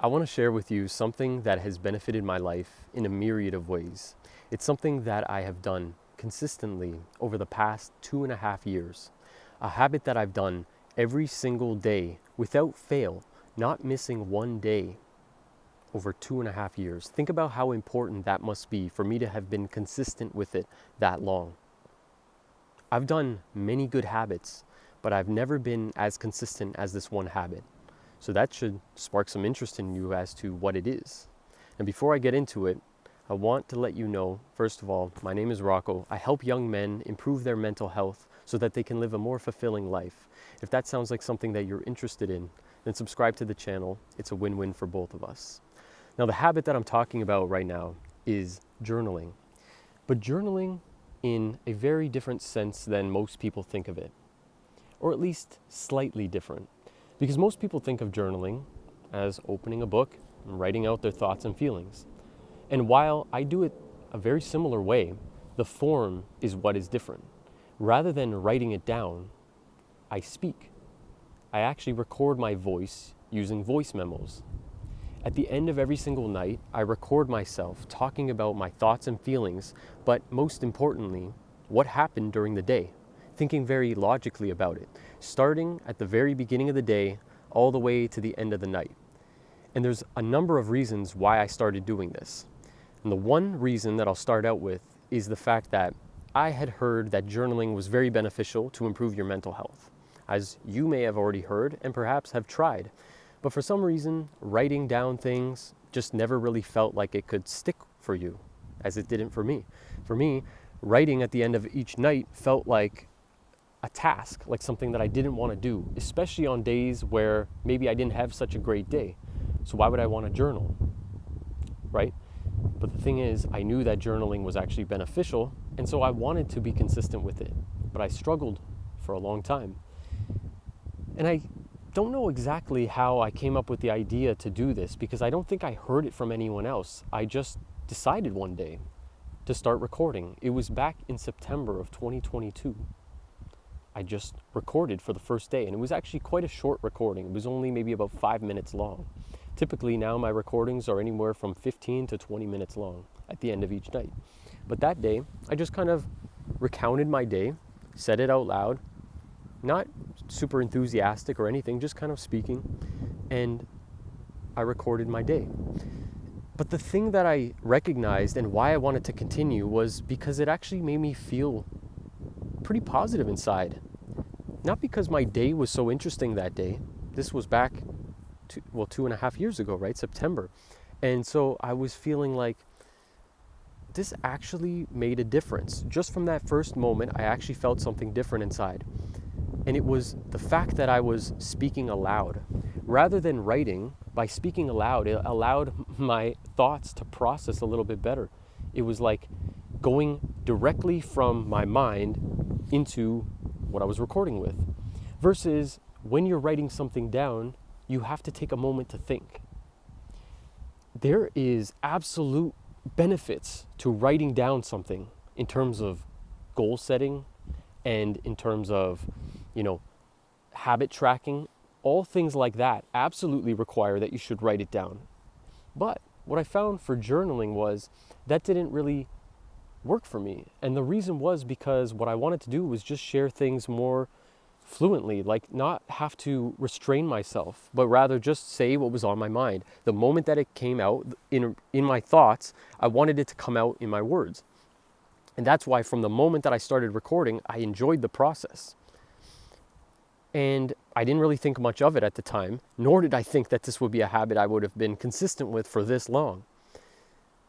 I want to share with you something that has benefited my life in a myriad of ways. It's something that I have done consistently over the past 2.5 years. A habit that I've done every single day without fail, not missing one day over 2.5 years. Think about how important that must be for me to have been consistent with it that long. I've done many good habits, but I've never been as consistent as this one habit. So that should spark some interest in you as to what it is. And before I get into it, I want to let you know, first of all, my name is Rocco. I help young men improve their mental health so that they can live a more fulfilling life. If that sounds like something that you're interested in, then subscribe to the channel. It's a win-win for both of us. Now, the habit that I'm talking about right now is journaling. But journaling in a very different sense than most people think of it, or at least slightly different. Because most people think of journaling as opening a book and writing out their thoughts and feelings. And while I do it a very similar way, the form is what is different. Rather than writing it down, I speak. I actually record my voice using voice memos. At the end of every single night, I record myself talking about my thoughts and feelings, but most importantly, what happened during the day, thinking very logically about it, starting at the very beginning of the day all the way to the end of the night. And there's a number of reasons why I started doing this. And the one reason that I'll start out with is the fact that I had heard that journaling was very beneficial to improve your mental health, as you may have already heard and perhaps have tried. But for some reason, writing down things just never really felt like it could stick for you, as it didn't for me. For me, writing at the end of each night felt like a task, like something that I didn't want to do, especially on days where maybe I didn't have such a great day. So why would I want to journal, right? But the thing is, I knew that journaling was actually beneficial, and so I wanted to be consistent with it. But I struggled for a long time. And I don't know exactly how I came up with the idea to do this, because I don't think I heard it from anyone else. I just decided one day to start recording. It was back in September of 2022. I just recorded for the first day, and it was actually quite a short recording. It was only maybe about 5 minutes long. Typically now my recordings are anywhere from 15 to 20 minutes long at the end of each night. But that day, I just kind of recounted my day, said it out loud, not super enthusiastic or anything, just kind of speaking, and I recorded my day. But the thing that I recognized and why I wanted to continue was because it actually made me feel pretty positive inside. Not because my day was so interesting that day. This was back 2.5 years ago, right? September. And so I was feeling like this actually made a difference. Just from that first moment, I actually felt something different inside. And it was the fact that I was speaking aloud. Rather than writing, by speaking aloud, it allowed my thoughts to process a little bit better. It was like going directly from my mind into what I was recording with. Versus when you're writing something down, you have to take a moment to think. There is absolute benefits to writing down something in terms of goal setting and in terms of, habit tracking. All things like that absolutely require that you should write it down. But what I found for journaling was that didn't really work for me. And the reason was because what I wanted to do was just share things more fluently, like not have to restrain myself, but rather just say what was on my mind. The moment that it came out in my thoughts, I wanted it to come out in my words. And that's why from the moment that I started recording, I enjoyed the process. And I didn't really think much of it at the time, nor did I think that this would be a habit I would have been consistent with for this long.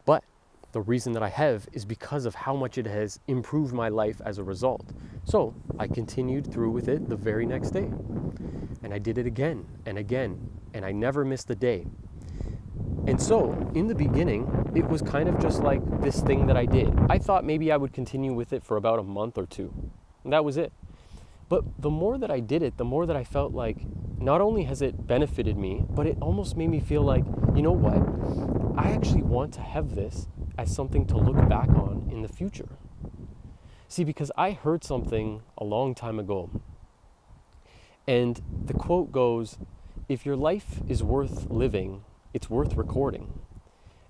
But the reason that I have is because of how much it has improved my life as a result. So I continued through with it the very next day. And I did it again and again, and I never missed a day. And so in the beginning, it was kind of just like this thing that I did. I thought maybe I would continue with it for about a month or two, and that was it. But the more that I did it, the more that I felt like not only has it benefited me, but it almost made me feel like, you know what? I actually want to have this as something to look back on in the future. See, because I heard something a long time ago, and the quote goes, if your life is worth living, it's worth recording.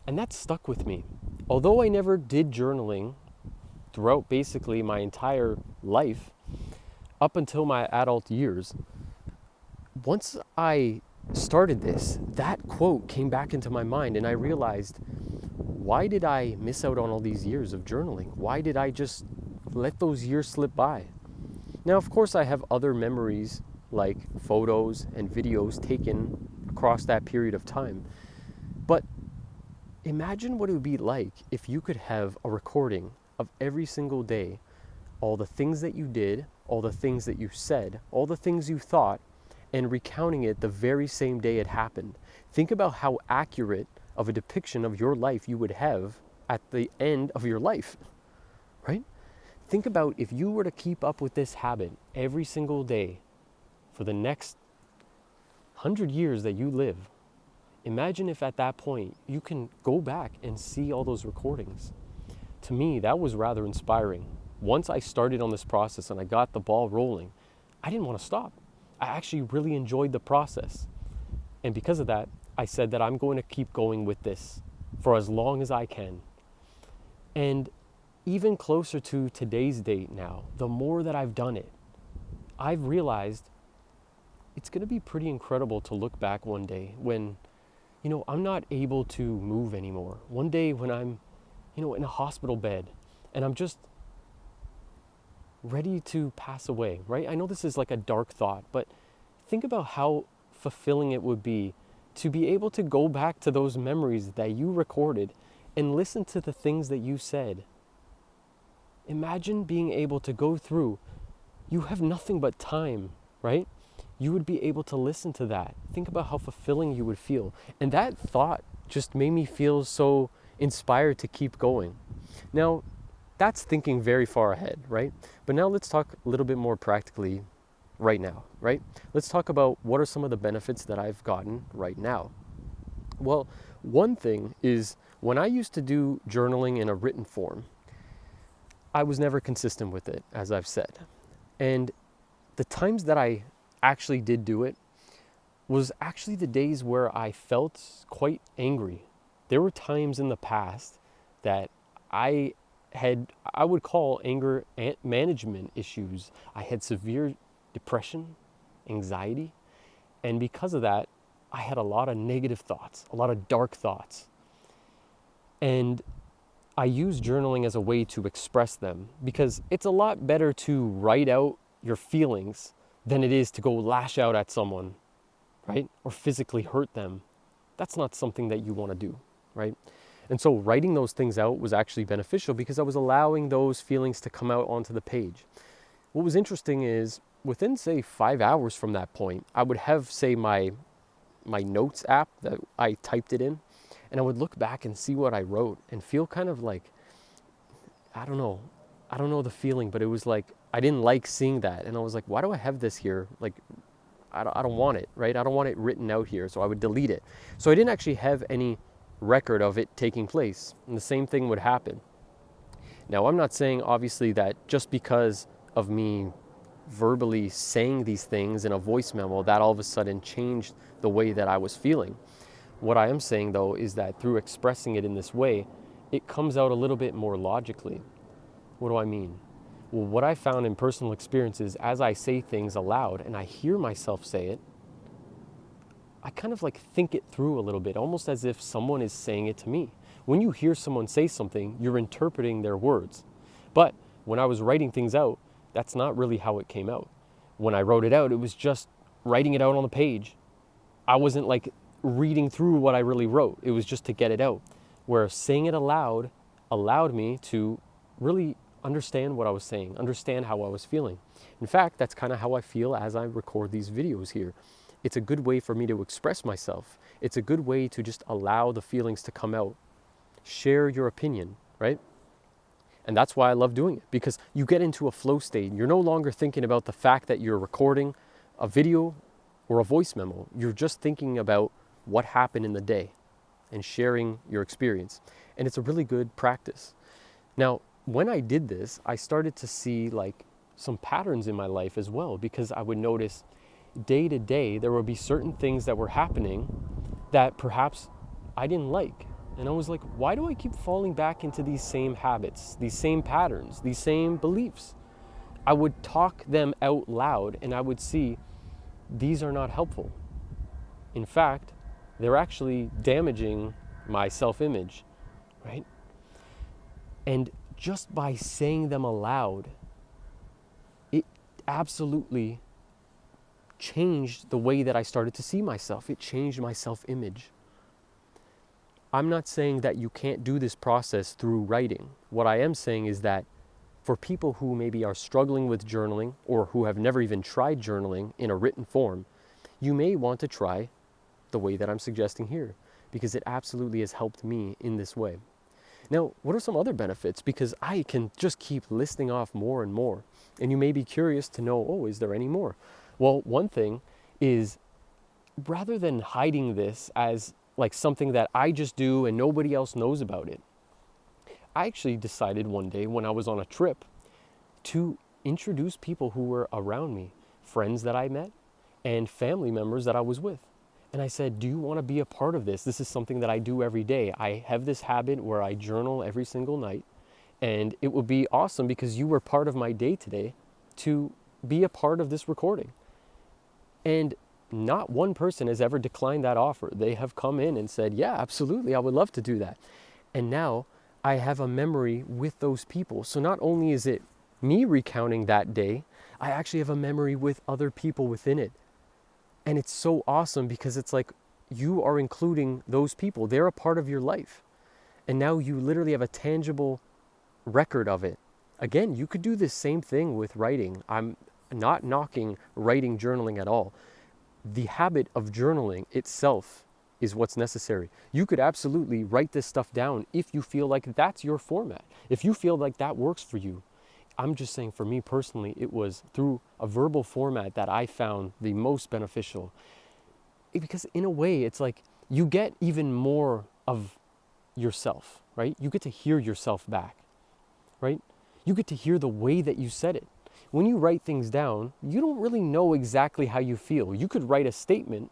And that stuck with me. Although I never did journaling throughout basically my entire life, up until my adult years, once I started this, that quote came back into my mind, and I realized, why did I miss out on all these years of journaling? Why did I just let those years slip by? Now, of course, I have other memories like photos and videos taken across that period of time. But imagine what it would be like if you could have a recording of every single day, all the things that you did, all the things that you said, all the things you thought, and recounting it the very same day it happened. Think about how accurate of a depiction of your life you would have at the end of your life, right? Think about if you were to keep up with this habit every single day for the next 100 years that you live. Imagine if at that point you can go back and see all those recordings. To me, that was rather inspiring. Once I started on this process and I got the ball rolling, I didn't want to stop. I actually really enjoyed the process. And because of that, I said that I'm going to keep going with this for as long as I can. And even closer to today's date now, the more that I've done it, I've realized it's going to be pretty incredible to look back one day when, I'm not able to move anymore. One day when I'm, in a hospital bed and I'm just ready to pass away, right? I know this is like a dark thought, but think about how fulfilling it would be to be able to go back to those memories that you recorded and listen to the things that you said. Imagine being able to go through, you have nothing but time, right? You would be able to listen to that. Think about how fulfilling you would feel. And that thought just made me feel so inspired to keep going. Now, that's thinking very far ahead, right? But now let's talk a little bit more practically right now, right? Let's talk about what are some of the benefits that I've gotten right now. Well, one thing is when I used to do journaling in a written form, I was never consistent with it, as I've said. And the times that I actually did do it was actually the days where I felt quite angry. There were times in the past that I would call anger management issues. I had severe depression, anxiety, and because of that, I had a lot of negative thoughts, a lot of dark thoughts. And I use journaling as a way to express them because it's a lot better to write out your feelings than it is to go lash out at someone, right? Or physically hurt them. That's not something that you want to do, right? And so writing those things out was actually beneficial because I was allowing those feelings to come out onto the page. What was interesting is within, say, 5 hours from that point, I would have, say, my notes app that I typed it in, and I would look back and see what I wrote and feel kind of like, I don't know the feeling, but it was like, I didn't like seeing that. And I was like, why do I have this here? Like, I don't want it, right? I don't want it written out here. So I would delete it. So I didn't actually have any record of it taking place. And the same thing would happen. Now, I'm not saying obviously that just because of me verbally saying these things in a voice memo, that all of a sudden changed the way that I was feeling. What I am saying though is that through expressing it in this way, it comes out a little bit more logically. What do I mean? Well, what I found in personal experiences, as I say things aloud and I hear myself say it, I kind of like think it through a little bit, almost as if someone is saying it to me. When you hear someone say something, you're interpreting their words. But when I was writing things out, that's not really how it came out. When I wrote it out, it was just writing it out on the page. I wasn't like reading through what I really wrote. It was just to get it out. Whereas saying it aloud allowed me to really understand what I was saying, understand how I was feeling. In fact, that's kind of how I feel as I record these videos here. It's a good way for me to express myself. It's a good way to just allow the feelings to come out. Share your opinion, right? And that's why I love doing it, because you get into a flow state. You're no longer thinking about the fact that you're recording a video or a voice memo. You're just thinking about what happened in the day and sharing your experience. And it's a really good practice. Now, when I did this, I started to see like some patterns in my life as well, because I would notice day to day, there would be certain things that were happening that perhaps I didn't like. And I was like, why do I keep falling back into these same habits, these same patterns, these same beliefs? I would talk them out loud and I would see these are not helpful. In fact, they're actually damaging my self-image, right? And just by saying them aloud, it absolutely changed the way that I started to see myself. It changed my self-image. I'm not saying that you can't do this process through writing. What I am saying is that for people who maybe are struggling with journaling or who have never even tried journaling in a written form, you may want to try the way that I'm suggesting here, because it absolutely has helped me in this way. Now, what are some other benefits? Because I can just keep listing off more and more. And you may be curious to know, oh, is there any more? Well, one thing is, rather than hiding this as like something that I just do and nobody else knows about it, I actually decided one day when I was on a trip to introduce people who were around me, friends that I met and family members that I was with. And I said, do you want to be a part of this? This is something that I do every day. I have this habit where I journal every single night. And it would be awesome because you were part of my day today to be a part of this recording. And not one person has ever declined that offer. They have come in and said, yeah, absolutely, I would love to do that. And now I have a memory with those people. So not only is it me recounting that day, I actually have a memory with other people within it. And it's so awesome because it's like you are including those people. They're a part of your life. And now you literally have a tangible record of it. Again, you could do the same thing with writing. I'm not knocking writing, journaling at all. The habit of journaling itself is what's necessary. You could absolutely write this stuff down if you feel like that's your format. If you feel like that works for you. I'm just saying, for me personally, it was through a verbal format that I found the most beneficial. Because in a way, it's like you get even more of yourself, right? You get to hear yourself back, right? You get to hear the way that you said it. When you write things down, you don't really know exactly how you feel. You could write a statement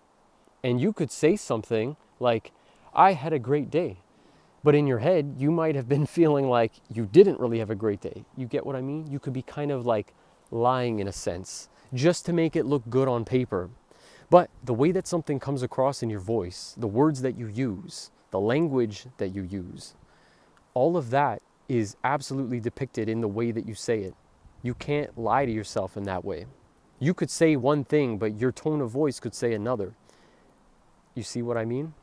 and you could say something like, I had a great day. But in your head, you might have been feeling like you didn't really have a great day. You get what I mean? You could be kind of like lying in a sense, just to make it look good on paper. But the way that something comes across in your voice, the words that you use, the language that you use, all of that is absolutely depicted in the way that you say it. You can't lie to yourself in that way. You could say one thing, but your tone of voice could say another. You see what I mean?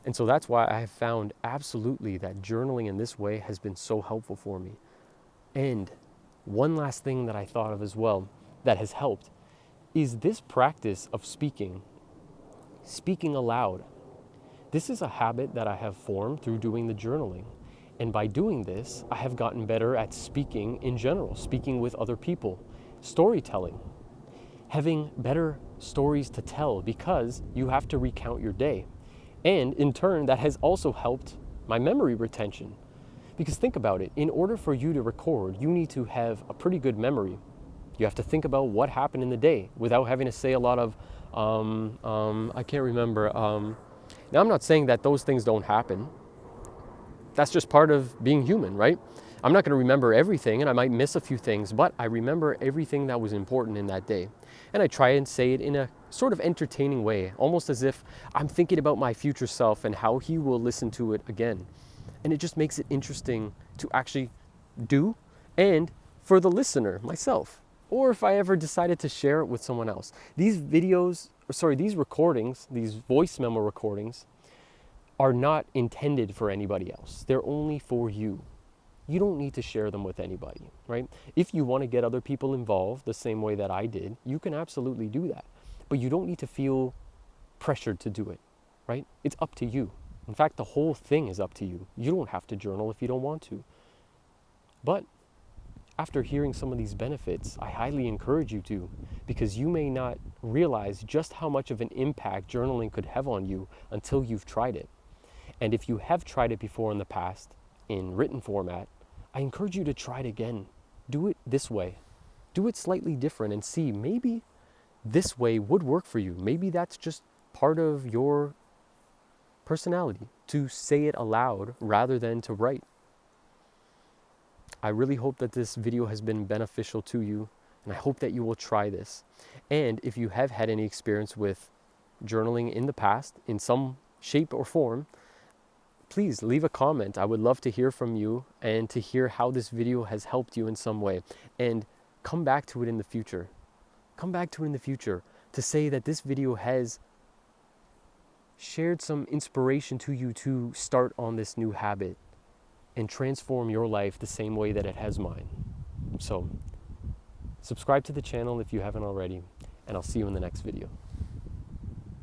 And so that's why I have found absolutely that journaling in this way has been so helpful for me. And one last thing that I thought of as well that has helped is this practice of speaking aloud. This is a habit that I have formed through doing the journaling. And by doing this, I have gotten better at speaking in general, speaking with other people, storytelling, having better stories to tell because you have to recount your day. And in turn, that has also helped my memory retention. Because think about it, in order for you to record, you need to have a pretty good memory. You have to think about what happened in the day without having to say a lot of, I can't remember. Now, I'm not saying that those things don't happen. That's just part of being human, right? I'm not going to remember everything and I might miss a few things, but I remember everything that was important in that day. And I try and say it in a sort of entertaining way, almost as if I'm thinking about my future self and how he will listen to it again. And it just makes it interesting to actually do, and for the listener, myself, or if I ever decided to share it with someone else. These recordings, these voice memo recordings, are not intended for anybody else. They're only for you. You don't need to share them with anybody, right? If you want to get other people involved the same way that I did, you can absolutely do that. But you don't need to feel pressured to do it, right? It's up to you. In fact, the whole thing is up to you. You don't have to journal if you don't want to. But after hearing some of these benefits, I highly encourage you to, because you may not realize just how much of an impact journaling could have on you until you've tried it. And if you have tried it before in the past, in written format, I encourage you to try it again. Do it this way. Do it slightly different and see maybe this way would work for you. Maybe that's just part of your personality to say it aloud rather than to write. I really hope that this video has been beneficial to you, and I hope that you will try this. And if you have had any experience with journaling in the past in some shape or form, please leave a comment. I would love to hear from you and to hear how this video has helped you in some way. And come back to it in the future. Come back to it in the future to say that this video has shared some inspiration to you to start on this new habit and transform your life the same way that it has mine. So, subscribe to the channel if you haven't already, and I'll see you in the next video.